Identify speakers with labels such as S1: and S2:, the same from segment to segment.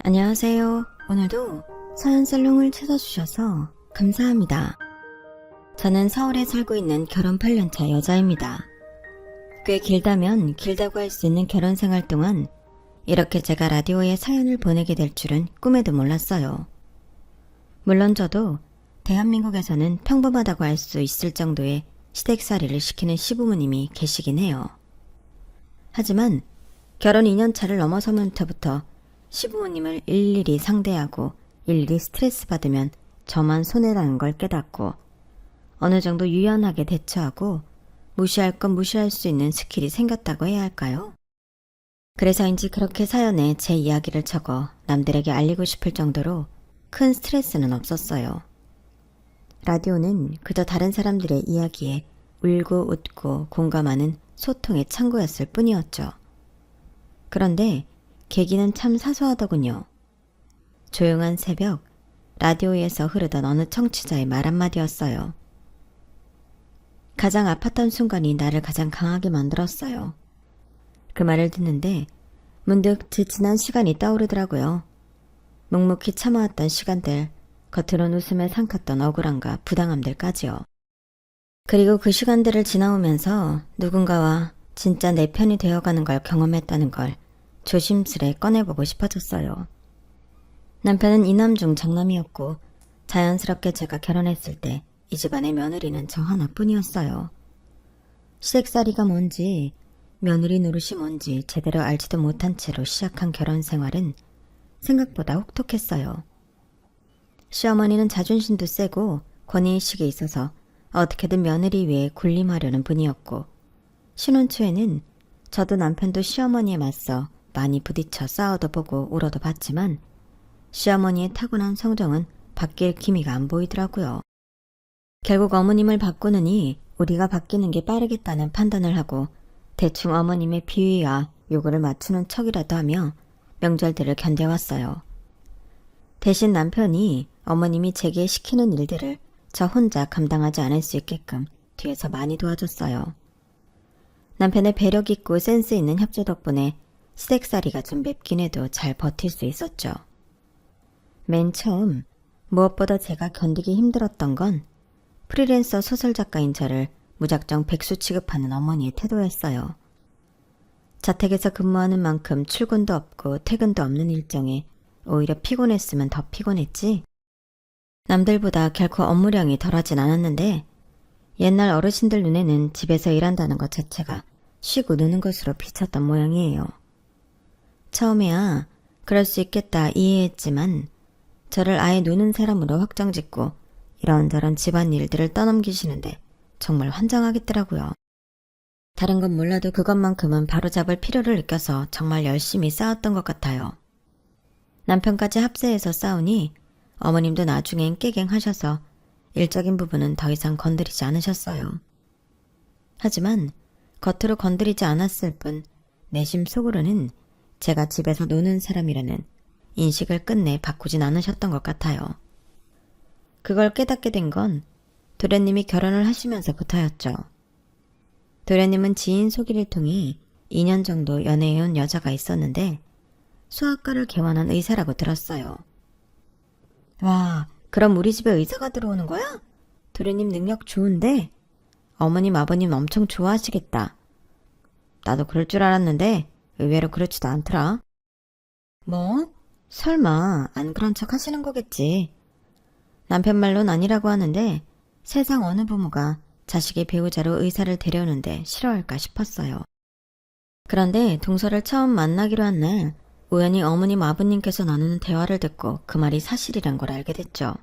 S1: 안녕하세요. 오늘도 사연살롱을 찾아주셔서 감사합니다. 저는 서울에 살고 있는 결혼 8년차 여자입니다. 꽤 길다고 할 수 있는 결혼 생활 동안 이렇게 제가 라디오에 사연을 보내게 될 줄은 꿈에도 몰랐어요. 물론 저도 대한민국에서는 평범하다고 할 수 있을 정도의 시댁살이를 시키는 시부모님이 계시긴 해요. 하지만 결혼 2년 차를 넘어서면서부터 시부모님을 일일이 상대하고 일일이 스트레스 받으면 저만 손해라는 걸 깨닫고 어느 정도 유연하게 대처하고 무시할 건 무시할 수 있는 스킬이 생겼다고 해야 할까요? 그래서인지 그렇게 사연에 제 이야기를 적어 남들에게 알리고 싶을 정도로 큰 스트레스는 없었어요. 라디오는 그저 다른 사람들의 이야기에 울고 웃고 공감하는 소통의 창구였을 뿐이었죠. 그런데 계기는 참 사소하더군요. 조용한 새벽, 라디오에서 흐르던 어느 청취자의 말 한마디였어요. 가장 아팠던 순간이 나를 가장 강하게 만들었어요. 그 말을 듣는데 문득 지난 시간이 떠오르더라고요. 묵묵히 참아왔던 시간들, 겉으론 웃음에 삼켰던 억울함과 부당함들까지요. 그리고 그 시간들을 지나오면서 누군가와 진짜 내 편이 되어가는 걸 경험했다는 걸 조심스레 꺼내보고 싶어졌어요. 남편은 이남 중 장남이었고 자연스럽게 제가 결혼했을 때 이 집안의 며느리는 저 하나뿐이었어요. 시댁살이가 뭔지 며느리 노릇이 뭔지 제대로 알지도 못한 채로 시작한 결혼 생활은 생각보다 혹독했어요. 시어머니는 자존심도 세고 권위의식에 있어서 어떻게든 며느리 위에 군림하려는 분이었고 신혼 초에는 저도 남편도 시어머니에 맞서 많이 부딪혀 싸워도 보고 울어도 봤지만 시어머니의 타고난 성정은 바뀔 기미가 안 보이더라고요. 결국 어머님을 바꾸느니 우리가 바뀌는 게 빠르겠다는 판단을 하고 대충 어머님의 비위와 요구를 맞추는 척이라도 하며 명절들을 견뎌왔어요. 대신 남편이 어머님이 제게 시키는 일들을 저 혼자 감당하지 않을 수 있게끔 뒤에서 많이 도와줬어요. 남편의 배력 있고 센스 있는 협조 덕분에 시댁살이가 좀 맵긴 해도 잘 버틸 수 있었죠. 맨 처음 무엇보다 제가 견디기 힘들었던 건 프리랜서 소설작가인 저를 무작정 백수 취급하는 어머니의 태도였어요. 자택에서 근무하는 만큼 출근도 없고 퇴근도 없는 일정에 오히려 피곤했으면 더 피곤했지. 남들보다 결코 업무량이 덜하진 않았는데 옛날 어르신들 눈에는 집에서 일한다는 것 자체가 쉬고 노는 것으로 비쳤던 모양이에요. 처음에야 그럴 수 있겠다 이해했지만 저를 아예 노는 사람으로 확정짓고 이런저런 집안일들을 떠넘기시는데 정말 환장하겠더라고요. 다른 건 몰라도 그것만큼은 바로잡을 필요를 느껴서 정말 열심히 싸웠던 것 같아요. 남편까지 합세해서 싸우니 어머님도 나중엔 깨갱하셔서 일적인 부분은 더 이상 건드리지 않으셨어요. 하지만 겉으로 건드리지 않았을 뿐 내심 속으로는 제가 집에서 노는 사람이라는 인식을 끝내 바꾸진 않으셨던 것 같아요. 그걸 깨닫게 된 건 도련님이 결혼을 하시면서부터였죠. 도련님은 지인 소개를 통해 2년 정도 연애해온 여자가 있었는데 소아과를 개원한 의사라고 들었어요. 와, 그럼 우리 집에 의사가 들어오는 거야? 도련님 능력 좋은데? 어머님 아버님 엄청 좋아하시겠다. 나도 그럴 줄 알았는데 의외로 그렇지도 않더라. 뭐? 설마 안 그런 척 하시는 거겠지. 남편 말론 아니라고 하는데 세상 어느 부모가 자식의 배우자로 의사를 데려오는데 싫어할까 싶었어요. 그런데 동서를 처음 만나기로 한 날 우연히 어머님 아버님께서 나누는 대화를 듣고 그 말이 사실이란 걸 알게 됐죠.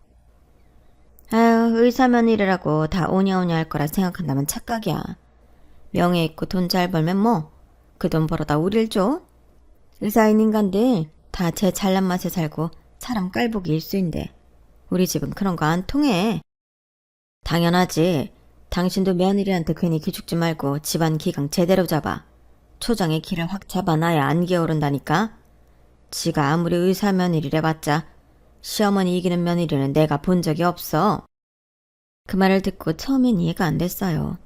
S1: 아유, 의사 며느리라고 다 오냐오냐 할 거라 생각한다면 착각이야. 명예 있고 돈 잘 벌면 뭐 그 돈 벌어다 우릴 줘? 의사인 인간들 다 제 잘난 맛에 살고 사람 깔보기 일수인데 우리 집은 그런 거 안 통해. 당연하지. 당신도 며느리한테 괜히 기죽지 말고 집안 기강 제대로 잡아. 초장의 기를 확 잡아놔야 안 기어오른다니까. 지가 아무리 의사 며느리래봤자 시어머니 이기는 며느리는 내가 본 적이 없어. 그 말을 듣고 처음엔 이해가 안 됐어요.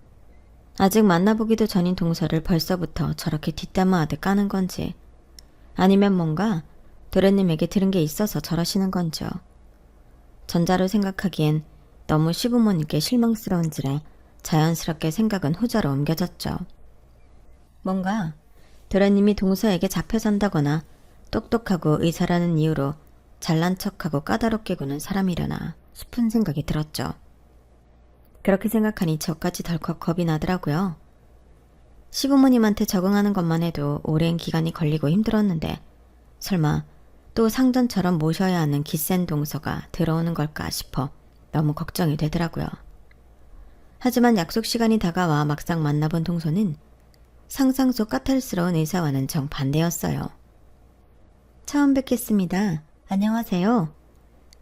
S1: 아직 만나보기도 전인 동서를 벌써부터 저렇게 뒷담화하듯 까는 건지 아니면 뭔가 도련님에게 들은 게 있어서 저러시는 건지요. 전자로 생각하기엔 너무 시부모님께 실망스러운지라 자연스럽게 생각은 후자로 옮겨졌죠. 뭔가 도련님이 동서에게 잡혀 산다거나 똑똑하고 의사라는 이유로 잘난 척하고 까다롭게 구는 사람이려나 싶은 생각이 들었죠. 그렇게 생각하니 저까지 덜컥 겁이 나더라고요. 시부모님한테 적응하는 것만 해도 오랜 기간이 걸리고 힘들었는데 설마 또 상전처럼 모셔야 하는 기센 동서가 들어오는 걸까 싶어 너무 걱정이 되더라고요. 하지만 약속 시간이 다가와 막상 만나본 동서는 상상 속 까탈스러운 의사와는 정반대였어요. 처음 뵙겠습니다. 안녕하세요.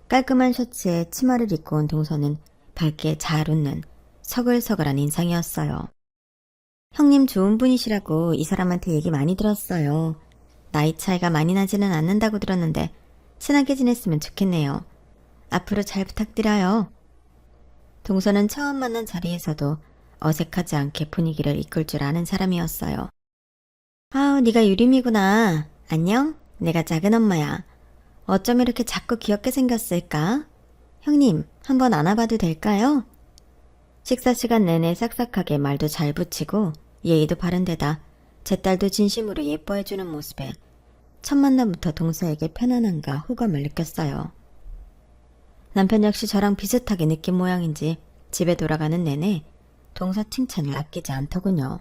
S1: 깔끔한 셔츠에 치마를 입고 온 동서는 밝게 잘 웃는 서글서글한 인상이었어요. 형님 좋은 분이시라고 이 사람한테 얘기 많이 들었어요. 나이 차이가 많이 나지는 않는다고 들었는데 친하게 지냈으면 좋겠네요. 앞으로 잘 부탁드려요. 동서는 처음 만난 자리에서도 어색하지 않게 분위기를 이끌 줄 아는 사람이었어요. 아우, 네가 유림이구나. 안녕? 내가 작은 엄마야. 어쩜 이렇게 작고 귀엽게 생겼을까? 형님, 한번 안아봐도 될까요? 식사 시간 내내 싹싹하게 말도 잘 붙이고 예의도 바른 데다 제 딸도 진심으로 예뻐해주는 모습에 첫 만남부터 동서에게 편안함과 호감을 느꼈어요. 남편 역시 저랑 비슷하게 느낀 모양인지 집에 돌아가는 내내 동서 칭찬을 아끼지 않더군요.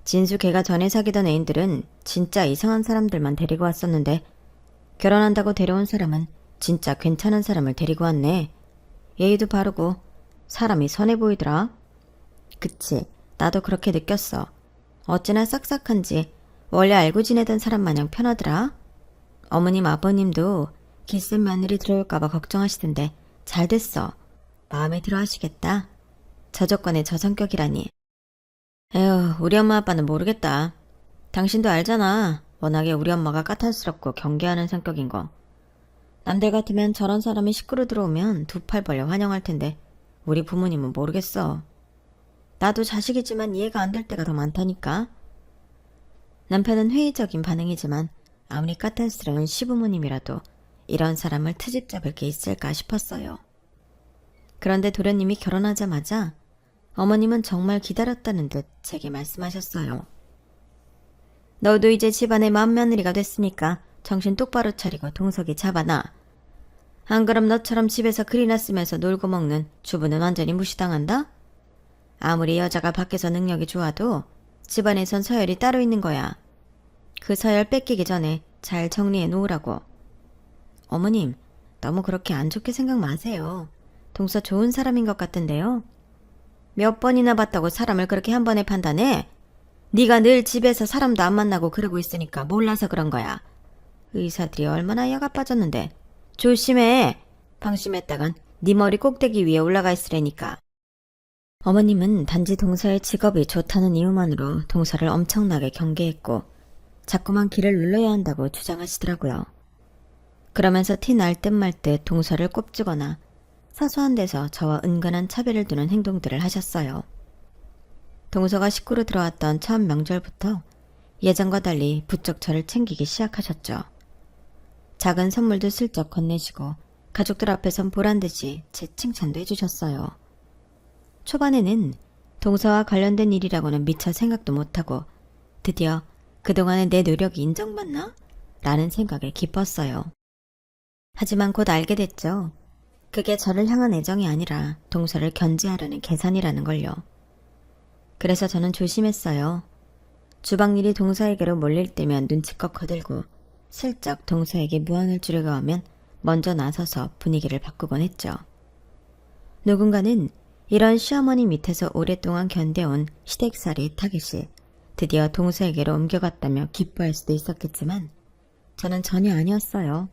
S1: 진수 걔가 전에 사귀던 애인들은 진짜 이상한 사람들만 데리고 왔었는데 결혼한다고 데려온 사람은 진짜 괜찮은 사람을 데리고 왔네. 예의도 바르고 사람이 선해 보이더라. 그치, 나도 그렇게 느꼈어. 어찌나 싹싹한지 원래 알고 지내던 사람 마냥 편하더라. 어머님 아버님도 기센 며느리 들어올까봐 걱정하시던데 잘 됐어. 마음에 들어 하시겠다. 저 조건에 저 성격이라니. 에휴, 우리 엄마 아빠는 모르겠다. 당신도 알잖아. 워낙에 우리 엄마가 까탈스럽고 경계하는 성격인 거. 남들 같으면 저런 사람이 식구로 들어오면 두 팔 벌려 환영할 텐데 우리 부모님은 모르겠어. 나도 자식이지만 이해가 안 될 때가 더 많다니까. 남편은 회의적인 반응이지만 아무리 까탈스러운 시부모님이라도 이런 사람을 트집 잡을 게 있을까 싶었어요. 그런데 도련님이 결혼하자마자 어머님은 정말 기다렸다는 듯 제게 말씀하셨어요. 너도 이제 집안의 맏며느리가 됐으니까 정신 똑바로 차리고 동석이 잡아놔. 안 그럼 너처럼 집에서 글이나 쓰면서 놀고 먹는 주부는 완전히 무시당한다? 아무리 여자가 밖에서 능력이 좋아도 집안에선 서열이 따로 있는 거야. 그 서열 뺏기기 전에 잘 정리해 놓으라고. 어머님, 너무 그렇게 안 좋게 생각 마세요. 동서 좋은 사람인 것 같은데요. 몇 번이나 봤다고 사람을 그렇게 한 번에 판단해? 네가 늘 집에서 사람도 안 만나고 그러고 있으니까 몰라서 그런 거야. 의사들이 얼마나 약아 빠졌는데. 조심해. 방심했다간 네 머리 꼭대기 위에 올라가 있으라니까. 어머님은 단지 동서의 직업이 좋다는 이유만으로 동서를 엄청나게 경계했고 자꾸만 길을 눌러야 한다고 주장하시더라고요. 그러면서 티 날 듯 말 듯 동서를 꼽주거나 사소한 데서 저와 은근한 차별을 두는 행동들을 하셨어요. 동서가 식구로 들어왔던 처음 명절부터 예전과 달리 부쩍 저를 챙기기 시작하셨죠. 작은 선물도 슬쩍 건네시고 가족들 앞에선 보란듯이 제 칭찬도 해주셨어요. 초반에는 동서와 관련된 일이라고는 미처 생각도 못하고 드디어 그동안의 내 노력이 인정받나? 라는 생각에 기뻤어요. 하지만 곧 알게 됐죠. 그게 저를 향한 애정이 아니라 동서를 견제하려는 계산이라는 걸요. 그래서 저는 조심했어요. 주방일이 동서에게로 몰릴 때면 눈치껏 거들고 슬쩍 동서에게 무안을 주려고 하면 먼저 나서서 분위기를 바꾸곤 했죠. 누군가는 이런 시어머니 밑에서 오랫동안 견뎌온 시댁살이 타깃이 드디어 동서에게로 옮겨갔다며 기뻐할 수도 있었겠지만 저는 전혀 아니었어요.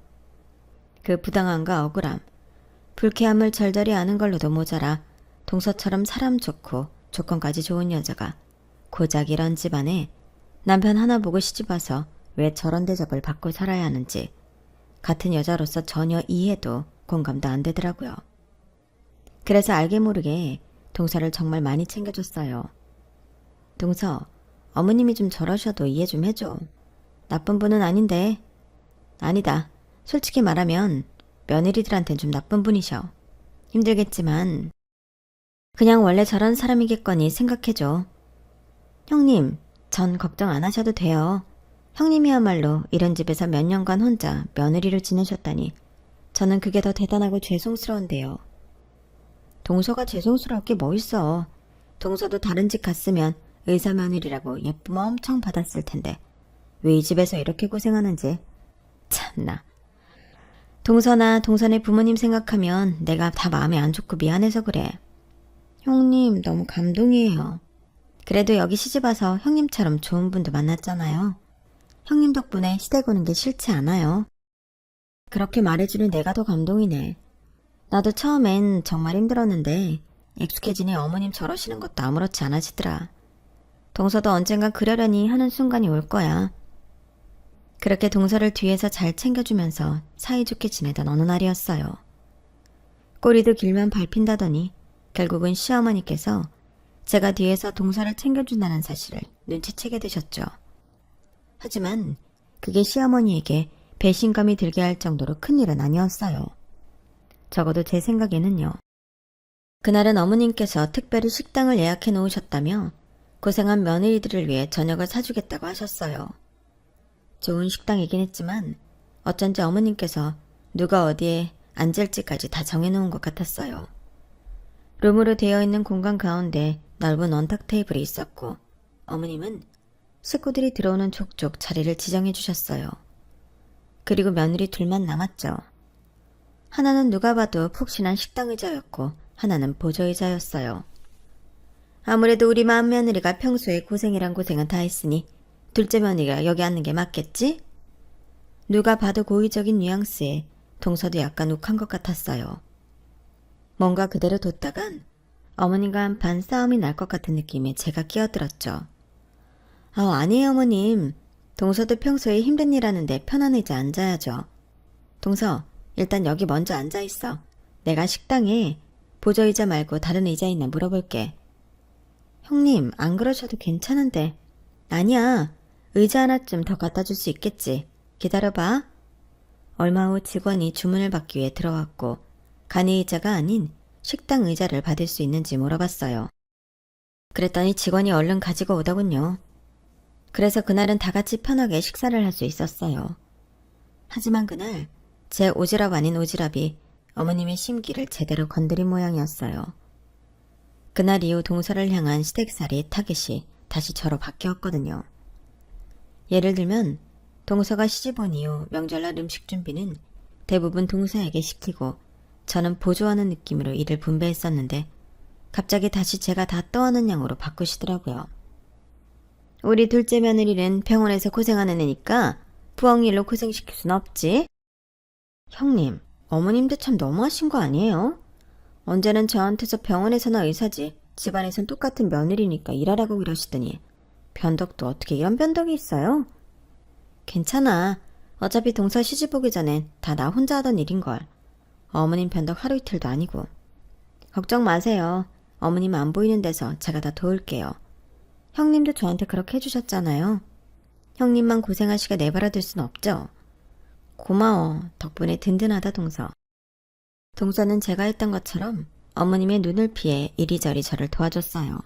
S1: 그 부당함과 억울함, 불쾌함을 절절히 아는 걸로도 모자라 동서처럼 사람 좋고 조건까지 좋은 여자가 고작 이런 집안에 남편 하나 보고 시집와서 왜 저런 대접을 받고 살아야 하는지 같은 여자로서 전혀 이해도 공감도 안 되더라고요. 그래서 알게 모르게 동서를 정말 많이 챙겨줬어요. 동서, 어머님이 좀 저러셔도 이해 좀 해줘. 나쁜 분은 아닌데. 아니다. 솔직히 말하면 며느리들한텐 좀 나쁜 분이셔. 힘들겠지만 그냥 원래 저런 사람이겠거니 생각해줘. 형님, 전 걱정 안 하셔도 돼요. 형님이야말로 이런 집에서 몇 년간 혼자 며느리를 지내셨다니 저는 그게 더 대단하고 죄송스러운데요. 동서가 죄송스러울 게 뭐 있어. 동서도 다른 집 갔으면 의사 며느리라고 예쁨 엄청 받았을 텐데 왜 이 집에서 이렇게 고생하는지. 참나. 동서나 동선의 부모님 생각하면 내가 다 마음이 안 좋고 미안해서 그래. 형님 너무 감동이에요. 그래도 여기 시집와서 형님처럼 좋은 분도 만났잖아요. 형님 덕분에 시댁 오는 게 싫지 않아요. 그렇게 말해주는 내가 더 감동이네. 나도 처음엔 정말 힘들었는데 익숙해지니 어머님 저러시는 것도 아무렇지 않아지더라. 동서도 언젠간 그러려니 하는 순간이 올 거야. 그렇게 동서를 뒤에서 잘 챙겨주면서 사이좋게 지내던 어느 날이었어요. 꼬리도 길면 밟힌다더니 결국은 시어머니께서 제가 뒤에서 동서를 챙겨준다는 사실을 눈치채게 되셨죠. 하지만 그게 시어머니에게 배신감이 들게 할 정도로 큰일은 아니었어요. 적어도 제 생각에는요. 그날은 어머님께서 특별히 식당을 예약해 놓으셨다며 고생한 며느리들을 위해 저녁을 사주겠다고 하셨어요. 좋은 식당이긴 했지만 어쩐지 어머님께서 누가 어디에 앉을지까지 다 정해놓은 것 같았어요. 룸으로 되어 있는 공간 가운데 넓은 원탁 테이블이 있었고 어머님은 식구들이 들어오는 족족 자리를 지정해 주셨어요. 그리고 며느리 둘만 남았죠. 하나는 누가 봐도 푹신한 식당 의자였고 하나는 보조 의자였어요. 아무래도 우리 맏 며느리가 평소에 고생이란 고생은 다 했으니 둘째 며느리가 여기 앉는 게 맞겠지? 누가 봐도 고의적인 뉘앙스에 동서도 약간 욱한 것 같았어요. 뭔가 그대로 뒀다간 어머님과 한판 싸움이 날 것 같은 느낌에 제가 끼어들었죠. 아니에요 어머님. 동서도 평소에 힘든 일 하는데 편한 의자 앉아야죠. 동서, 일단 여기 먼저 앉아있어. 내가 식당에 보조의자 말고 다른 의자 있나 물어볼게. 형님, 안 그러셔도 괜찮은데. 아니야. 의자 하나쯤 더 갖다 줄 수 있겠지. 기다려봐. 얼마 후 직원이 주문을 받기 위해 들어왔고 간이 의자가 아닌 식당 의자를 받을 수 있는지 물어봤어요. 그랬더니 직원이 얼른 가지고 오더군요. 그래서 그날은 다 같이 편하게 식사를 할 수 있었어요. 하지만 그날 제 오지랖 아닌 오지랖이 어머님의 심기를 제대로 건드린 모양이었어요. 그날 이후 동서를 향한 시댁살이 타깃이 다시 저로 바뀌었거든요. 예를 들면 동서가 시집 온 이후 명절날 음식 준비는 대부분 동서에게 시키고 저는 보조하는 느낌으로 일을 분배했었는데 갑자기 다시 제가 다 떠하는 양으로 바꾸시더라고요. 우리 둘째 며느리는 병원에서 고생하는 애니까 부엌일로 고생시킬 순 없지? 형님, 어머님도 참 너무하신 거 아니에요? 언제는 저한테서 병원에서나 의사지 집안에선 똑같은 며느리니까 일하라고 그러시더니 변덕도 어떻게 이런 변덕이 있어요? 괜찮아. 어차피 동서 시집 오기 전엔 다 나 혼자 하던 일인걸. 어머님 변덕 하루 이틀도 아니고. 걱정 마세요. 어머님 안 보이는 데서 제가 다 도울게요. 형님도 저한테 그렇게 해주셨잖아요. 형님만 고생하시게 내버려둘 순 없죠. 고마워. 덕분에 든든하다 동서. 동서는 제가 했던 것처럼 어머님의 눈을 피해 이리저리 저를 도와줬어요.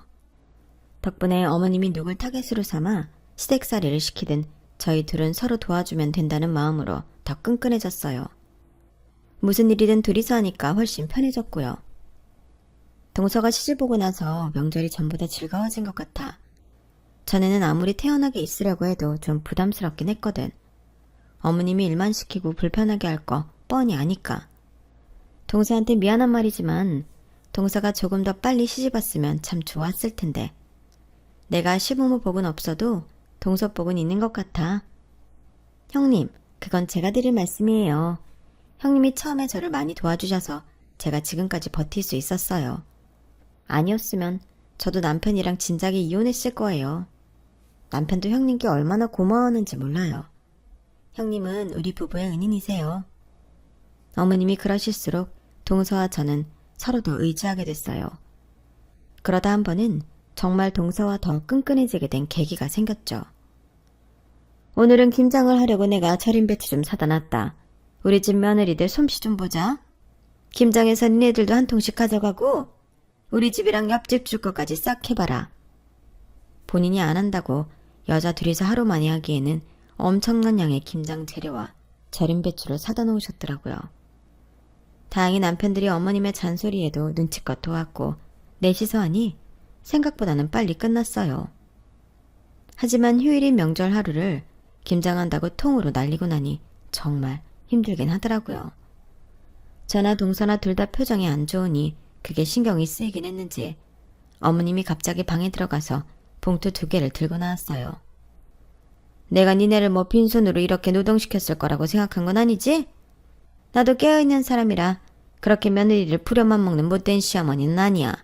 S1: 덕분에 어머님이 누굴 타겟으로 삼아 시댁살이를 시키든 저희 둘은 서로 도와주면 된다는 마음으로 더 끈끈해졌어요. 무슨 일이든 둘이서 하니까 훨씬 편해졌고요. 동서가 시집 오고 나서 명절이 전보다 즐거워진 것 같아. 전에는 아무리 태연하게 있으려고 해도 좀 부담스럽긴 했거든. 어머님이 일만 시키고 불편하게 할 거 뻔히 아니까. 동서한테 미안한 말이지만 동서가 조금 더 빨리 시집 왔으면 참 좋았을 텐데. 내가 시부모 복은 없어도 동서 복은 있는 것 같아. 형님, 그건 제가 드릴 말씀이에요. 형님이 처음에 저를 많이 도와주셔서 제가 지금까지 버틸 수 있었어요. 아니었으면 저도 남편이랑 진작에 이혼했을 거예요. 남편도 형님께 얼마나 고마워하는지 몰라요. 형님은 우리 부부의 은인이세요. 어머님이 그러실수록 동서와 저는 서로 더 의지하게 됐어요. 그러다 한 번은 정말 동서와 더 끈끈해지게 된 계기가 생겼죠. 오늘은 김장을 하려고 내가 절임 배추 좀 사다 놨다. 우리 집 며느리들 솜씨 좀 보자. 김장해서 니네들도 한 통씩 가져가고 우리 집이랑 옆집 줄 것까지 싹 해봐라. 본인이 안 한다고 여자 둘이서 하루 만에 하기에는 엄청난 양의 김장 재료와 절임 배추를 사다 놓으셨더라고요. 다행히 남편들이 어머님의 잔소리에도 눈치껏 도왔고 넷이서 하니 생각보다는 빨리 끝났어요. 하지만 휴일인 명절 하루를 김장한다고 통으로 날리고 나니 정말 힘들긴 하더라고요. 저나 동서나 둘 다 표정이 안 좋으니 그게 신경이 쓰이긴 했는지 어머님이 갑자기 방에 들어가서 봉투 2개를 들고 나왔어요. 내가 니네를 뭐 빈손으로 이렇게 노동시켰을 거라고 생각한 건 아니지? 나도 깨어있는 사람이라 그렇게 며느리를 부려만 먹는 못된 시어머니는 아니야.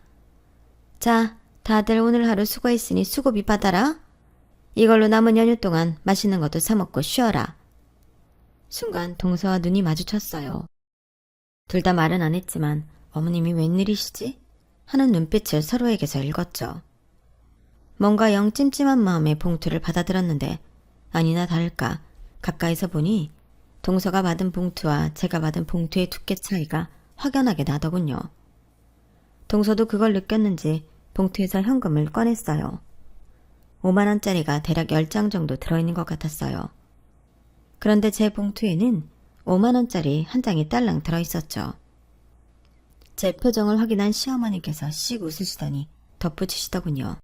S1: 자, 다들 오늘 하루 수고했으니 수고비 받아라. 이걸로 남은 연휴 동안 맛있는 것도 사 먹고 쉬어라. 순간 동서와 눈이 마주쳤어요. 둘 다 말은 안 했지만 어머님이 웬일이시지? 하는 눈빛을 서로에게서 읽었죠. 뭔가 영 찜찜한 마음에 봉투를 받아들었는데 아니나 다를까 가까이서 보니 동서가 받은 봉투와 제가 받은 봉투의 두께 차이가 확연하게 나더군요. 동서도 그걸 느꼈는지 봉투에서 현금을 꺼냈어요. 5만원짜리가 대략 10장 정도 들어있는 것 같았어요. 그런데 제 봉투에는 5만원짜리 한 장이 딸랑 들어있었죠. 제 표정을 확인한 시어머니께서 씩 웃으시더니 덧붙이시더군요.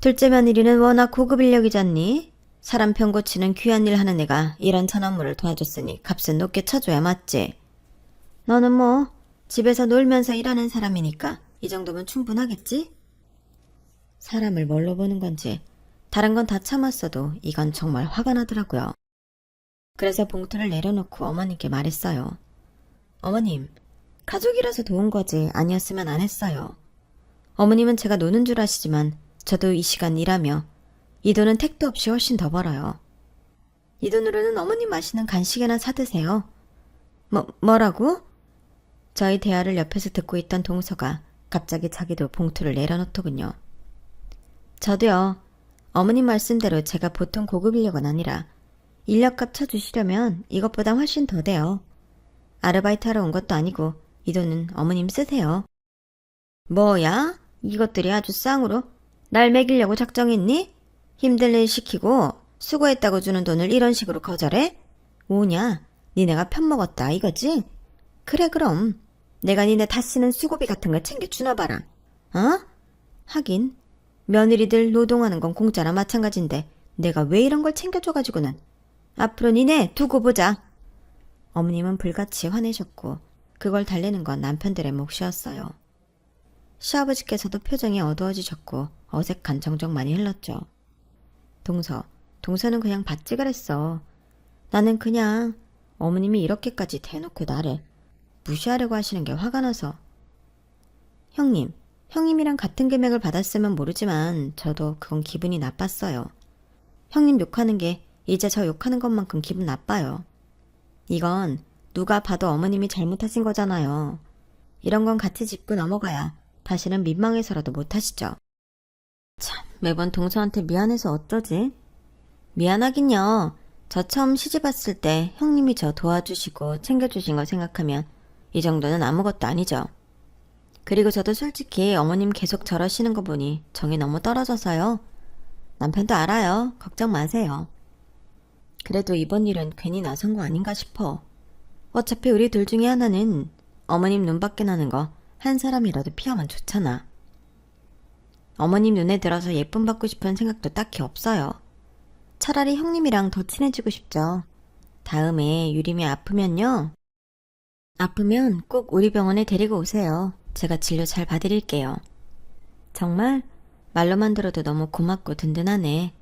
S1: 둘째 며느리는 워낙 고급 인력이잖니? 사람 편 고치는 귀한 일 하는 애가 이런 전업무를 도와줬으니 값은 높게 쳐줘야 맞지? 너는 뭐 집에서 놀면서 일하는 사람이니까 이 정도면 충분하겠지? 사람을 뭘로 보는 건지 다른 건 다 참았어도 이건 정말 화가 나더라고요. 그래서 봉투를 내려놓고 어머님께 말했어요. 어머님, 가족이라서 도운 거지 아니었으면 안 했어요. 어머님은 제가 노는 줄 아시지만 저도 이 시간 일하며 이 돈은 택도 없이 훨씬 더 벌어요. 이 돈으로는 어머님 맛있는 간식이나 사드세요. 뭐라고? 저희 대화를 옆에서 듣고 있던 동서가 갑자기 자기도 봉투를 내려놓더군요. 저도요. 어머님 말씀대로 제가 보통 고급 인력은 아니라 인력값 쳐주시려면 이것보다 훨씬 더 돼요. 아르바이트 하러 온 것도 아니고 이 돈은 어머님 쓰세요. 뭐야? 이것들이 아주 쌍으로 날 먹이려고 작정했니? 힘들 일 시키고 수고했다고 주는 돈을 이런 식으로 거절해? 뭐냐? 니네가 편먹었다 이거지? 그래 그럼 내가 니네 다 쓰는 수고비 같은 거 챙겨주나 봐라. 어? 하긴 며느리들 노동하는 건 공짜나 마찬가지인데 내가 왜 이런 걸 챙겨줘가지고는. 앞으로 니네 두고 보자. 어머님은 불같이 화내셨고 그걸 달래는 건 남편들의 몫이었어요. 시아버지께서도 표정이 어두워지셨고 어색한 정적만이 흘렀죠. 동서는 그냥 받지 그랬어. 나는 그냥 어머님이 이렇게까지 대놓고 나를 무시하려고 하시는 게 화가 나서. 형님이랑 같은 금액을 받았으면 모르지만 저도 그건 기분이 나빴어요. 형님 욕하는 게 이제 저 욕하는 것만큼 기분 나빠요. 이건 누가 봐도 어머님이 잘못하신 거잖아요. 이런 건 같이 짚고 넘어가야 다시는 민망해서라도 못하시죠. 참, 매번 동서한테 미안해서 어쩌지? 미안하긴요. 저 처음 시집 왔을 때 형님이 저 도와주시고 챙겨주신 거 생각하면 이 정도는 아무것도 아니죠. 그리고 저도 솔직히 어머님 계속 저러시는 거 보니 정이 너무 떨어져서요. 남편도 알아요. 걱정 마세요. 그래도 이번 일은 괜히 나선 거 아닌가 싶어. 어차피 우리 둘 중에 하나는 어머님 눈밖에 나는 거 한 사람이라도 피하면 좋잖아. 어머님 눈에 들어서 예쁨 받고 싶은 생각도 딱히 없어요. 차라리 형님이랑 더 친해지고 싶죠. 다음에 유림이 아프면요. 아프면 꼭 우리 병원에 데리고 오세요. 제가 진료 잘 봐드릴게요. 정말 말로만 들어도 너무 고맙고 든든하네.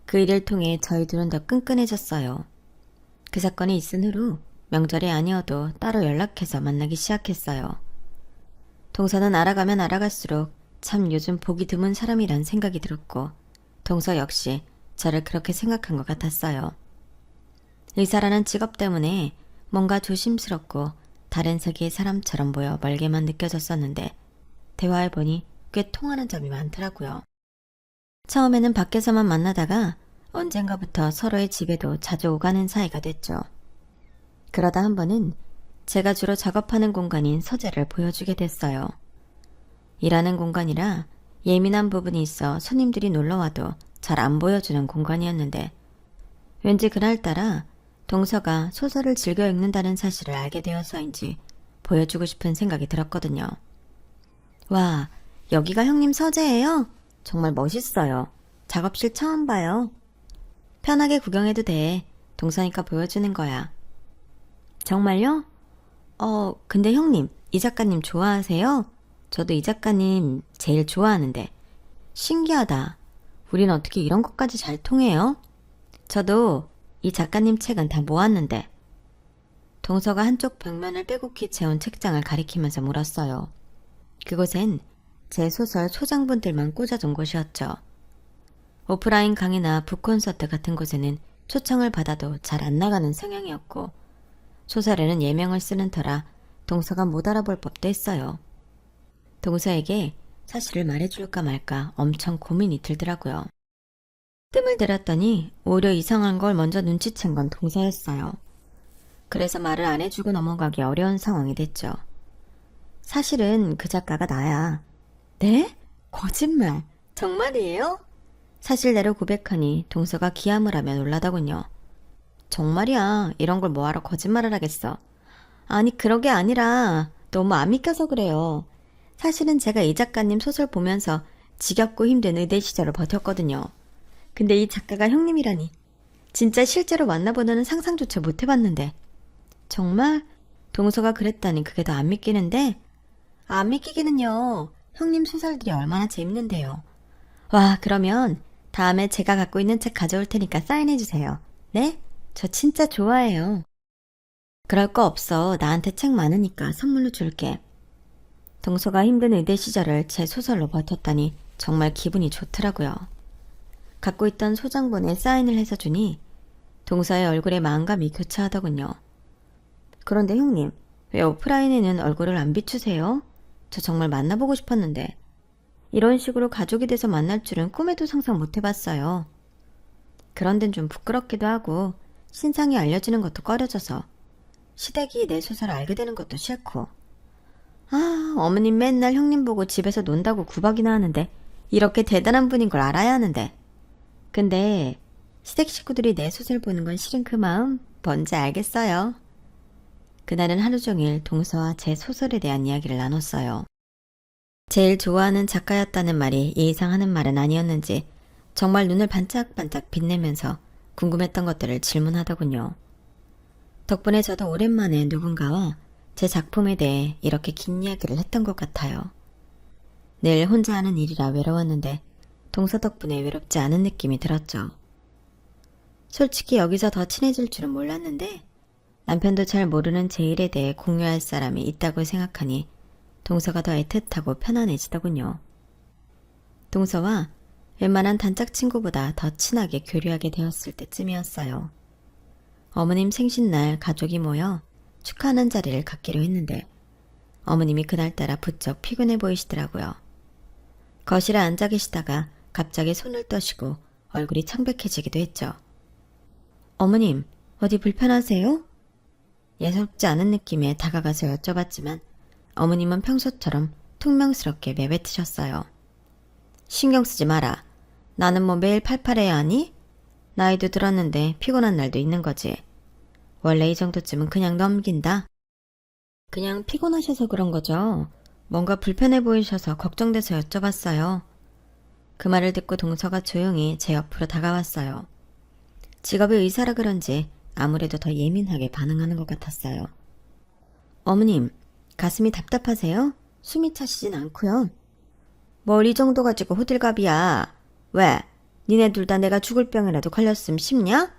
S1: 그 일을 통해 저희 둘은 더 끈끈해졌어요. 그 사건이 있은 후로 명절이 아니어도 따로 연락해서 만나기 시작했어요. 동서는 알아가면 알아갈수록 참 요즘 보기 드문 사람이란 생각이 들었고 동서 역시 저를 그렇게 생각한 것 같았어요. 의사라는 직업 때문에 뭔가 조심스럽고 다른 세계의 사람처럼 보여 멀게만 느껴졌었는데 대화해보니 꽤 통하는 점이 많더라고요. 처음에는 밖에서만 만나다가 언젠가부터 서로의 집에도 자주 오가는 사이가 됐죠. 그러다 한 번은 제가 주로 작업하는 공간인 서재를 보여주게 됐어요. 일하는 공간이라 예민한 부분이 있어 손님들이 놀러와도 잘 안 보여주는 공간이었는데 왠지 그날따라 동서가 소설을 즐겨 읽는다는 사실을 알게 되어서인지 보여주고 싶은 생각이 들었거든요. 와, 여기가 형님 서재예요? 정말 멋있어요. 작업실 처음 봐요. 편하게 구경해도 돼. 동서니까 보여주는 거야. 정말요? 근데 형님, 이 작가님 좋아하세요? 저도 이 작가님 제일 좋아하는데. 신기하다. 우린 어떻게 이런 것까지 잘 통해요? 저도 이 작가님 책은 다 모았는데. 동서가 한쪽 벽면을 빼곡히 채운 책장을 가리키면서 물었어요. 그곳엔 제 소설 소장본들만 꽂아둔 곳이었죠. 오프라인 강의나 북콘서트 같은 곳에는 초청을 받아도 잘 안 나가는 성향이었고 소설에는 예명을 쓰는 터라 동서가 못 알아볼 법도 했어요. 동서에게 사실을 말해줄까 말까 엄청 고민이 들더라고요. 뜸을 들였더니 오히려 이상한 걸 먼저 눈치챈 건 동서였어요. 그래서 말을 안 해주고 넘어가기 어려운 상황이 됐죠. 사실은 그 작가가 나야. 네? 거짓말. 정말이에요? 사실대로 고백하니 동서가 기함을 하며 놀라더군요. 정말이야. 이런 걸 뭐하러 거짓말을 하겠어. 아니 그런 게 아니라 너무 안 믿겨서 그래요. 사실은 제가 이 작가님 소설 보면서 지겹고 힘든 의대 시절을 버텼거든요. 근데 이 작가가 형님이라니. 진짜 실제로 만나보다는 상상조차 못 해봤는데. 정말? 동서가 그랬다니 그게 더 안 믿기는데? 안 믿기기는요. 형님 소설들이 얼마나 재밌는데요. 와, 그러면 다음에 제가 갖고 있는 책 가져올 테니까 사인해주세요. 네? 저 진짜 좋아해요. 그럴 거 없어. 나한테 책 많으니까 선물로 줄게. 동서가 힘든 의대 시절을 제 소설로 버텼다니 정말 기분이 좋더라고요. 갖고 있던 소장본에 사인을 해서 주니 동서의 얼굴에 마음감이 교차하더군요. 그런데 형님, 왜 오프라인에는 얼굴을 안 비추세요? 저 정말 만나보고 싶었는데. 이런 식으로 가족이 돼서 만날 줄은 꿈에도 상상 못 해봤어요. 그런 데는 좀 부끄럽기도 하고 신상이 알려지는 것도 꺼려져서 시댁이 내 소설을 알게 되는 것도 싫고. 아, 어머님 맨날 형님 보고 집에서 논다고 구박이나 하는데 이렇게 대단한 분인 걸 알아야 하는데. 근데 시댁 식구들이 내 소설 보는 건 싫은 그 마음 뭔지 알겠어요. 그날은 하루 종일 동서와 제 소설에 대한 이야기를 나눴어요. 제일 좋아하는 작가였다는 말이 예의상하는 말은 아니었는지 정말 눈을 반짝반짝 빛내면서 궁금했던 것들을 질문하더군요. 덕분에 저도 오랜만에 누군가와 제 작품에 대해 이렇게 긴 이야기를 했던 것 같아요. 늘 혼자 하는 일이라 외로웠는데 동서 덕분에 외롭지 않은 느낌이 들었죠. 솔직히 여기서 더 친해질 줄은 몰랐는데 남편도 잘 모르는 제 일에 대해 공유할 사람이 있다고 생각하니 동서가 더 애틋하고 편안해지더군요. 동서와 웬만한 단짝 친구보다 더 친하게 교류하게 되었을 때쯤이었어요. 어머님 생신날 가족이 모여 축하하는 자리를 갖기로 했는데 어머님이 그날따라 부쩍 피곤해 보이시더라고요. 거실에 앉아 계시다가 갑자기 손을 떠시고 얼굴이 창백해지기도 했죠. 어머님, 어디 불편하세요? 예사롭지 않은 느낌에 다가가서 여쭤봤지만 어머님은 평소처럼 퉁명스럽게 내뱉으셨어요. 신경 쓰지 마라. 나는 뭐 매일 팔팔해야 하니? 나이도 들었는데 피곤한 날도 있는 거지. 원래 이 정도쯤은 그냥 넘긴다. 그냥 피곤하셔서 그런 거죠. 뭔가 불편해 보이셔서 걱정돼서 여쭤봤어요. 그 말을 듣고 동서가 조용히 제 옆으로 다가왔어요. 직업이 의사라 그런지 아무래도 더 예민하게 반응하는 것 같았어요. 어머님, 가슴이 답답하세요? 숨이 차시진 않고요. 뭘 이 정도 가지고 호들갑이야. 왜? 니네 둘 다 내가 죽을 병이라도 걸렸음 싶냐?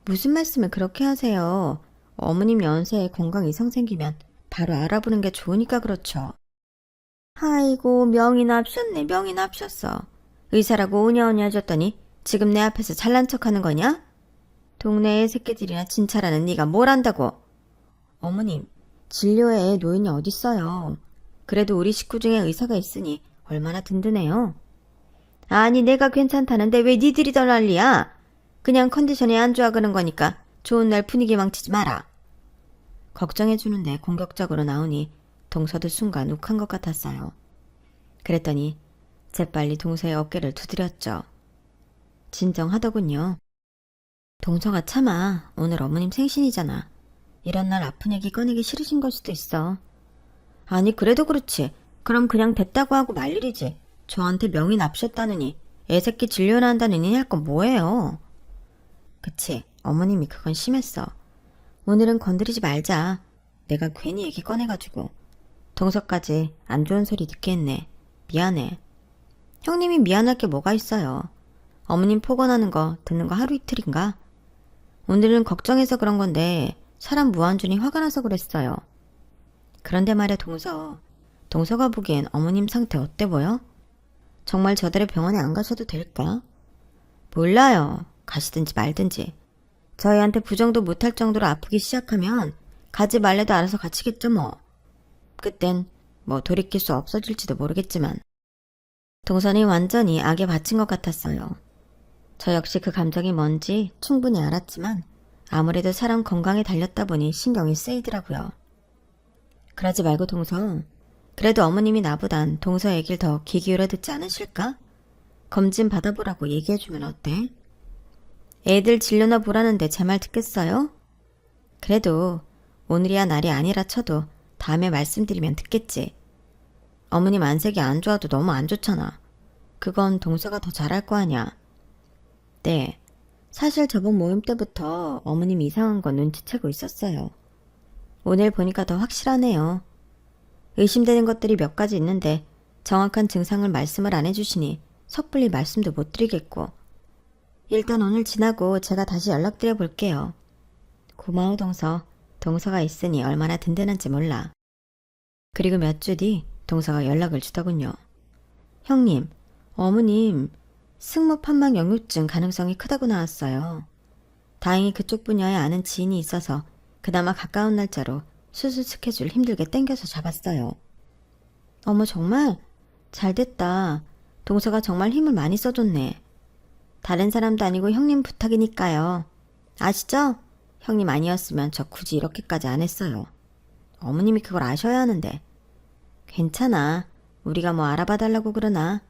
S1: 무슨 말씀을 그렇게 하세요. 어머님 연세에 건강 이상 생기면 바로 알아보는 게 좋으니까 그렇죠. 아이고, 명이 납셨네, 명이 납셨어. 의사라고 오냐오냐 하셨더니 지금 내 앞에서 잘난 척하는 거냐? 동네의 새끼들이나 진찰하는 네가 뭘 안다고. 어머님, 진료에 노인이 어딨어요. 그래도 우리 식구 중에 의사가 있으니 얼마나 든든해요. 아니 내가 괜찮다는데 왜 니들이 더 난리야? 그냥 컨디션이 안 좋아 그런 거니까 좋은 날 분위기 망치지 마라. 걱정해주는데 공격적으로 나오니 동서도 순간 욱한 것 같았어요. 그랬더니 재빨리 동서의 어깨를 두드렸죠. 진정하더군요. 동서가 참아. 오늘 어머님 생신이잖아. 이런 날 아픈 얘기 꺼내기 싫으신 걸 수도 있어. 아니 그래도 그렇지. 그럼 그냥 됐다고 하고 말 일이지. 저한테 명의 납셨다느니 애새끼 진료나 한다느니 할 건 뭐예요. 그치. 어머님이 그건 심했어. 오늘은 건드리지 말자. 내가 괜히 얘기 꺼내가지고. 동서까지 안 좋은 소리 듣게 했네. 미안해. 형님이 미안할 게 뭐가 있어요. 어머님 폭언하는 거 듣는 거 하루 이틀인가? 오늘은 걱정해서 그런 건데 사람 무한준이 화가 나서 그랬어요. 그런데 말이야 동서가 보기엔 어머님 상태 어때 보여? 정말 저대로 병원에 안 가셔도 될까? 몰라요. 가시든지 말든지. 저희한테 부정도 못할 정도로 아프기 시작하면 가지 말래도 알아서 가시겠죠 뭐. 그땐 뭐 돌이킬 수 없어질지도 모르겠지만. 동선이 완전히 악에 바친 것 같았어요. 저 역시 그 감정이 뭔지 충분히 알았지만 아무래도 사람 건강에 달렸다 보니 신경이 쓰이더라고요. 그러지 말고 동서, 그래도 어머님이 나보단 동서 얘기를 더 귀 기울여 듣지 않으실까? 검진 받아보라고 얘기해주면 어때? 애들 진료나 보라는데 제 말 듣겠어요? 그래도 오늘이야 날이 아니라 쳐도 다음에 말씀드리면 듣겠지. 어머님 안색이 안 좋아도 너무 안 좋잖아. 그건 동서가 더 잘할 거 아냐. 네, 사실 저번 모임 때부터 어머님 이상한 거 눈치채고 있었어요. 오늘 보니까 더 확실하네요. 의심되는 것들이 몇 가지 있는데 정확한 증상을 말씀을 안 해주시니 섣불리 말씀도 못 드리겠고. 일단 오늘 지나고 제가 다시 연락드려 볼게요. 고마워 동서. 동서가 있으니 얼마나 든든한지 몰라. 그리고 몇 주 뒤 동서가 연락을 주더군요. 형님, 어머님 승모 판막 역류증 가능성이 크다고 나왔어요. 다행히 그쪽 분야에 아는 지인이 있어서 그나마 가까운 날짜로 수술 스케줄 힘들게 땡겨서 잡았어요. 어머 정말? 잘됐다. 동서가 정말 힘을 많이 써줬네. 다른 사람도 아니고 형님 부탁이니까요. 아시죠? 형님 아니었으면 저 굳이 이렇게까지 안 했어요. 어머님이 그걸 아셔야 하는데. 괜찮아. 우리가 뭐 알아봐달라고 그러나.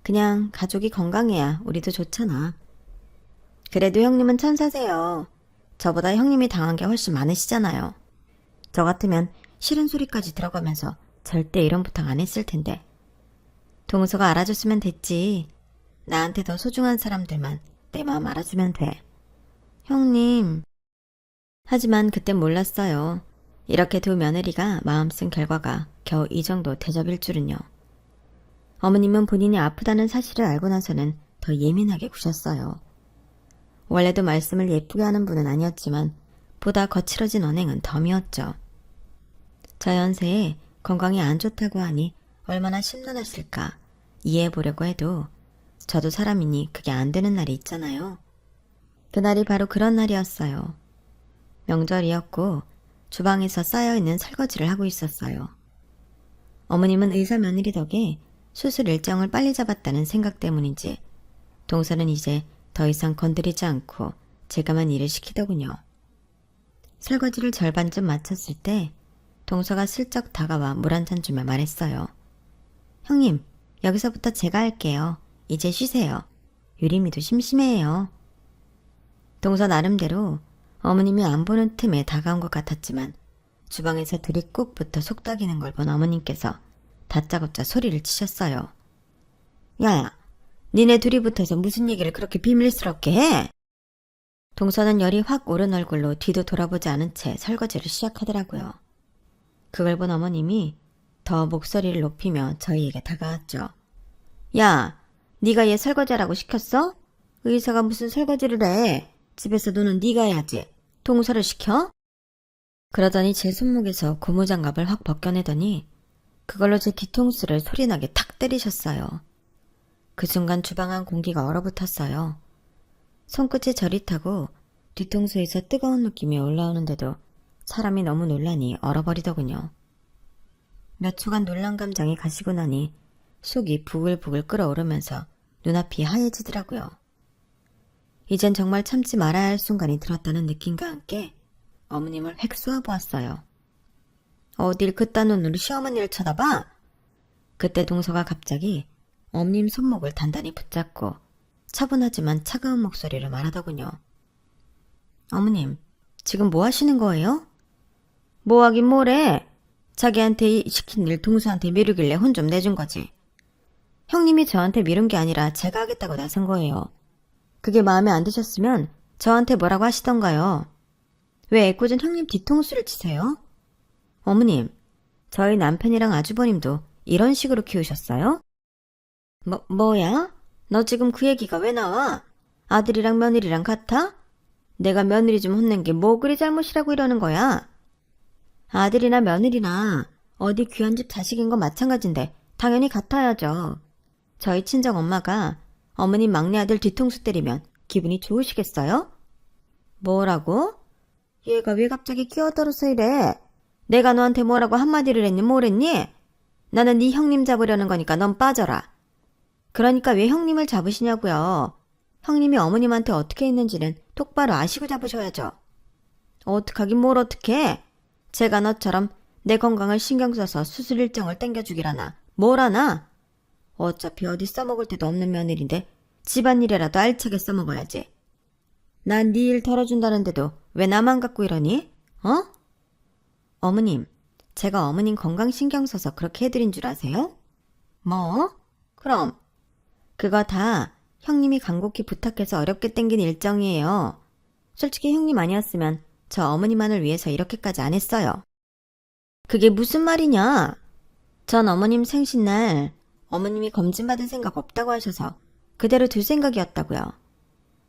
S1: 그냥 가족이 건강해야 우리도 좋잖아. 그래도 형님은 천사세요. 저보다 형님이 당한 게 훨씬 많으시잖아요. 저 같으면 싫은 소리까지 들어가면서 절대 이런 부탁 안 했을 텐데. 동서가 알아줬으면 됐지. 나한테 더 소중한 사람들만 내 마음 알아주면 돼. 형님. 하지만 그땐 몰랐어요. 이렇게 두 며느리가 마음 쓴 결과가 겨우 이 정도 대접일 줄은요. 어머님은 본인이 아프다는 사실을 알고 나서는 더 예민하게 구셨어요. 원래도 말씀을 예쁘게 하는 분은 아니었지만 보다 거칠어진 언행은 덤이었죠. 저 연세에 건강이 안 좋다고 하니 얼마나 심란하실까 이해해보려고 해도 저도 사람이니 그게 안 되는 날이 있잖아요. 그날이 바로 그런 날이었어요. 명절이었고 주방에서 쌓여있는 설거지를 하고 있었어요. 어머님은 의사 며느리 덕에 수술 일정을 빨리 잡았다는 생각 때문인지 동서는 이제 더 이상 건드리지 않고 제가만 일을 시키더군요. 설거지를 절반쯤 마쳤을 때 동서가 슬쩍 다가와 물 한 잔 주며 말했어요. 형님, 여기서부터 제가 할게요. 이제 쉬세요. 유림이도 심심해해요. 동서 나름대로 어머님이 안 보는 틈에 다가온 것 같았지만 주방에서 둘이 꾹 붙어 속닥이는 걸 본 어머님께서 다짜고짜 소리를 치셨어요. 야야, 니네 둘이 붙어서 무슨 얘기를 그렇게 비밀스럽게 해? 동서는 열이 확 오른 얼굴로 뒤도 돌아보지 않은 채 설거지를 시작하더라고요. 그걸 본 어머님이 더 목소리를 높이며 저희에게 다가왔죠. 야, 네가 얘 설거지하라고 시켰어? 의사가 무슨 설거지를 해? 집에서 노는 네가 해야지. 동서를 시켜? 그러더니 제 손목에서 고무장갑을 확 벗겨내더니 그걸로 제 뒤통수를 소리나게 탁 때리셨어요. 그 순간 주방 안 공기가 얼어붙었어요. 손끝이 저릿하고 뒤통수에서 뜨거운 느낌이 올라오는데도 사람이 너무 놀라니 얼어버리더군요. 몇 초간 놀란 감정이 가시고 나니 속이 부글부글 끓어오르면서 눈앞이 하얘지더라고요. 이젠 정말 참지 말아야 할 순간이 들었다는 느낌과 함께 어머님을 획 쏘아보았어요. 어딜 그딴 눈으로 시어머니를 쳐다봐? 그때 동서가 갑자기 어머님 손목을 단단히 붙잡고 차분하지만 차가운 목소리로 말하더군요. 어머님, 지금 뭐 하시는 거예요? 뭐 하긴 뭐래. 자기한테 시킨 일 동서한테 미루길래 혼 좀 내준 거지. 형님이 저한테 미룬 게 아니라 제가 하겠다고 나선 거예요. 그게 마음에 안 드셨으면 저한테 뭐라고 하시던가요. 왜 애꿎은 형님 뒤통수를 치세요? 어머님, 저희 남편이랑 아주버님도 이런 식으로 키우셨어요? 뭐야? 너 지금 그 얘기가 왜 나와? 아들이랑 며느리랑 같아? 내가 며느리 좀 혼낸 게 뭐 그리 잘못이라고 이러는 거야? 아들이나 며느리나 어디 귀한 집 자식인 건 마찬가지인데 당연히 같아야죠. 저희 친정엄마가 어머님 막내 아들 뒤통수 때리면 기분이 좋으시겠어요? 뭐라고? 얘가 왜 갑자기 끼어들어서 이래? 내가 너한테 뭐라고 한마디를 했니 뭐랬니? 나는 네 형님 잡으려는 거니까 넌 빠져라. 그러니까 왜 형님을 잡으시냐고요. 형님이 어머님한테 어떻게 했는지는 똑바로 아시고 잡으셔야죠. 어떡하긴 뭘 어떡해. 제가 너처럼 내 건강을 신경 써서 수술 일정을 땡겨주기라나 뭘 하나? 어차피 어디 써먹을 데도 없는 며느리인데 집안일이라도 알차게 써먹어야지. 난 네 일 덜어준다는데도 왜 나만 갖고 이러니? 어? 어머님, 제가 어머님 건강 신경 써서 그렇게 해드린 줄 아세요? 뭐? 그럼 그거 다 형님이 간곡히 부탁해서 어렵게 땡긴 일정이에요. 솔직히 형님 아니었으면 저 어머니만을 위해서 이렇게까지 안 했어요. 그게 무슨 말이냐? 전 어머님 생신날 어머님이 검진받을 생각 없다고 하셔서 그대로 둘 생각이었다고요.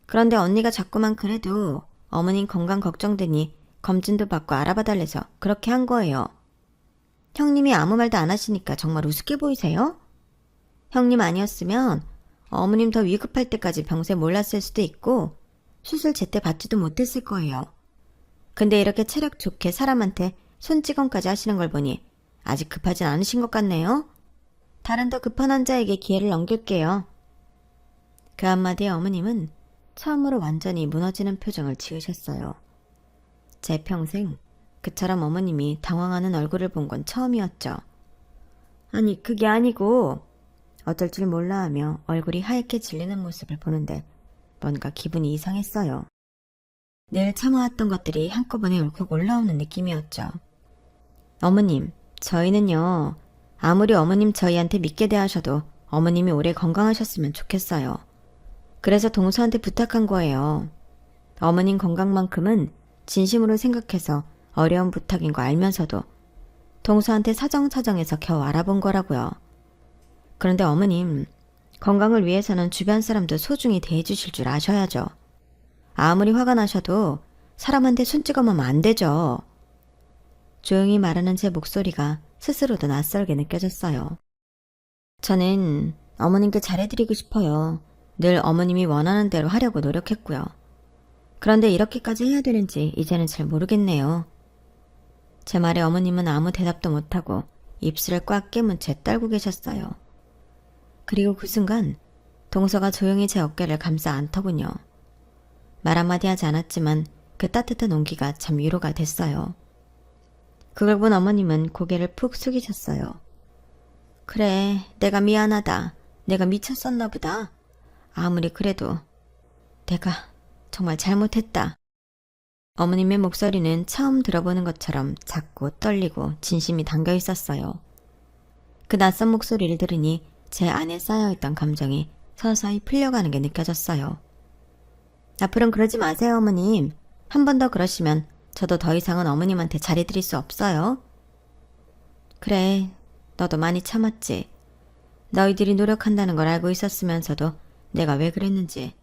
S1: 그런데 언니가 자꾸만 그래도 어머님 건강 걱정되니 검진도 받고 알아봐달래서 그렇게 한 거예요. 형님이 아무 말도 안 하시니까 정말 우습게 보이세요? 형님 아니었으면 어머님 더 위급할 때까지 병세 몰랐을 수도 있고 수술 제때 받지도 못했을 거예요. 근데 이렇게 체력 좋게 사람한테 손찌검까지 하시는 걸 보니 아직 급하진 않으신 것 같네요. 다른 더 급한 환자에게 기회를 넘길게요. 그 한마디에 어머님은 처음으로 완전히 무너지는 표정을 지으셨어요. 제 평생 그처럼 어머님이 당황하는 얼굴을 본 건 처음이었죠. 아니 그게 아니고 어쩔 줄 몰라 하며 얼굴이 하얗게 질리는 모습을 보는데 뭔가 기분이 이상했어요. 늘 참아왔던 것들이 한꺼번에 울컥 올라오는 느낌이었죠. 어머님, 저희는요. 아무리 어머님 저희한테 믿게 대하셔도 어머님이 오래 건강하셨으면 좋겠어요. 그래서 동서한테 부탁한 거예요. 어머님 건강만큼은 진심으로 생각해서 어려운 부탁인 거 알면서도 동서한테 사정사정해서 겨우 알아본 거라고요. 그런데 어머님, 건강을 위해서는 주변 사람도 소중히 대해주실 줄 아셔야죠. 아무리 화가 나셔도 사람한테 손찌검하면 안 되죠. 조용히 말하는 제 목소리가 스스로도 낯설게 느껴졌어요. 저는 어머님께 잘해드리고 싶어요. 늘 어머님이 원하는 대로 하려고 노력했고요. 그런데 이렇게까지 해야 되는지 이제는 잘 모르겠네요. 제 말에 어머님은 아무 대답도 못하고 입술을 꽉 깨문 채 떨고 계셨어요. 그리고 그 순간 동서가 조용히 제 어깨를 감싸 안더군요. 말 한마디 하지 않았지만 그 따뜻한 온기가 참 위로가 됐어요. 그걸 본 어머님은 고개를 푹 숙이셨어요. 그래, 내가 미안하다. 내가 미쳤었나 보다. 아무리 그래도 내가 정말 잘못했다. 어머님의 목소리는 처음 들어보는 것처럼 작고 떨리고 진심이 담겨 있었어요. 그 낯선 목소리를 들으니 제 안에 쌓여있던 감정이 서서히 풀려가는 게 느껴졌어요. 앞으로는 그러지 마세요, 어머님. 한 번 더 그러시면 저도 더 이상은 어머님한테 잘해드릴 수 없어요. 그래, 너도 많이 참았지. 너희들이 노력한다는 걸 알고 있었으면서도 내가 왜 그랬는지,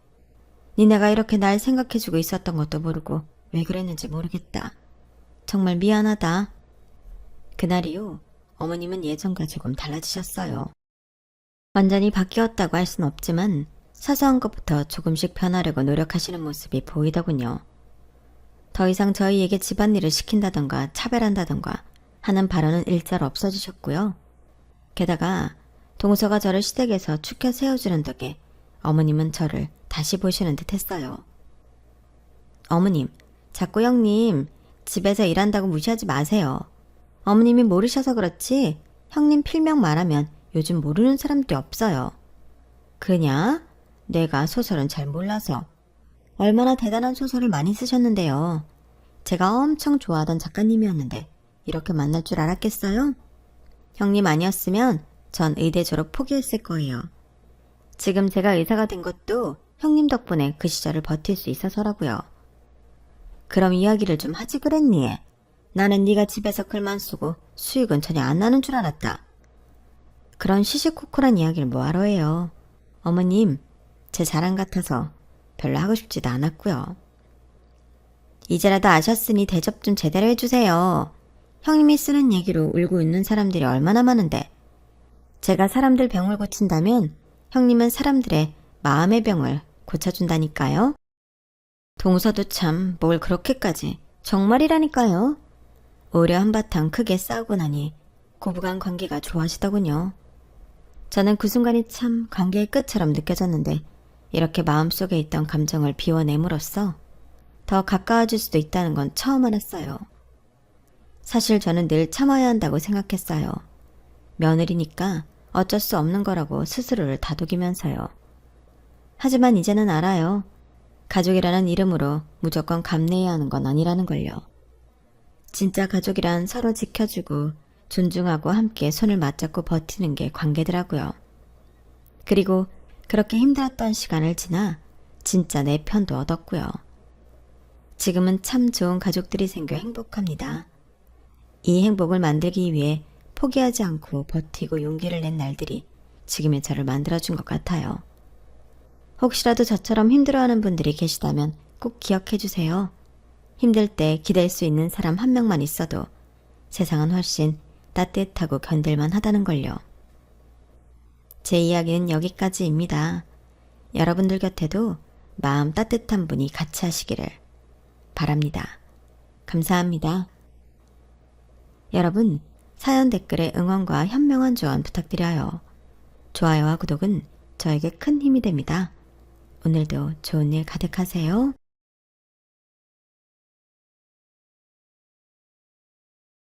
S1: 니네가 이렇게 날 생각해주고 있었던 것도 모르고 왜 그랬는지 모르겠다. 정말 미안하다. 그날 이후 어머님은 예전과 조금 달라지셨어요. 완전히 바뀌었다고 할 순 없지만 사소한 것부터 조금씩 변하려고 노력하시는 모습이 보이더군요. 더 이상 저희에게 집안일을 시킨다던가 차별한다던가 하는 발언은 일절 없어지셨고요. 게다가 동서가 저를 시댁에서 축혀 세워주는 덕에 어머님은 저를 다시 보시는 듯 했어요. 어머님, 자꾸 형님 집에서 일한다고 무시하지 마세요. 어머님이 모르셔서 그렇지 형님 필명 말하면 요즘 모르는 사람들이 없어요. 그냐? 내가 소설은 잘 몰라서. 얼마나 대단한 소설을 많이 쓰셨는데요. 제가 엄청 좋아하던 작가님이었는데 이렇게 만날 줄 알았겠어요? 형님 아니었으면 전 의대 졸업 포기했을 거예요. 지금 제가 의사가 된 것도 형님 덕분에 그 시절을 버틸 수 있어서라고요. 그럼 이야기를 좀 하지 그랬니? 나는 네가 집에서 글만 쓰고 수익은 전혀 안 나는 줄 알았다. 그런 시시콜콜한 이야기를 뭐하러 해요. 어머님, 제 자랑 같아서 별로 하고 싶지도 않았고요. 이제라도 아셨으니 대접 좀 제대로 해주세요. 형님이 쓰는 얘기로 울고 있는 사람들이 얼마나 많은데. 제가 사람들 병을 고친다면 형님은 사람들의 마음의 병을 고쳐준다니까요. 동서도 참 뭘 그렇게까지. 정말이라니까요. 오히려 한바탕 크게 싸우고 나니 고부간 관계가 좋아지더군요. 저는 그 순간이 참 관계의 끝처럼 느껴졌는데 이렇게 마음속에 있던 감정을 비워냄으로써 더 가까워질 수도 있다는 건 처음 알았어요. 사실 저는 늘 참아야 한다고 생각했어요. 며느리니까 어쩔 수 없는 거라고 스스로를 다독이면서요. 하지만 이제는 알아요. 가족이라는 이름으로 무조건 감내해야 하는 건 아니라는 걸요. 진짜 가족이란 서로 지켜주고 존중하고 함께 손을 맞잡고 버티는 게 관계더라고요. 그리고 그렇게 힘들었던 시간을 지나 진짜 내 편도 얻었고요. 지금은 참 좋은 가족들이 생겨 행복합니다. 이 행복을 만들기 위해 포기하지 않고 버티고 용기를 낸 날들이 지금의 저를 만들어준 것 같아요. 혹시라도 저처럼 힘들어하는 분들이 계시다면 꼭 기억해 주세요. 힘들 때 기댈 수 있는 사람 한 명만 있어도 세상은 훨씬 따뜻하고 견딜만 하다는 걸요. 제 이야기는 여기까지입니다. 여러분들 곁에도 마음 따뜻한 분이 같이 하시기를 바랍니다. 감사합니다. 여러분, 사연 댓글에 응원과 현명한 조언 부탁드려요. 좋아요와 구독은 저에게 큰 힘이 됩니다. 오늘도 좋은 일 가득하세요.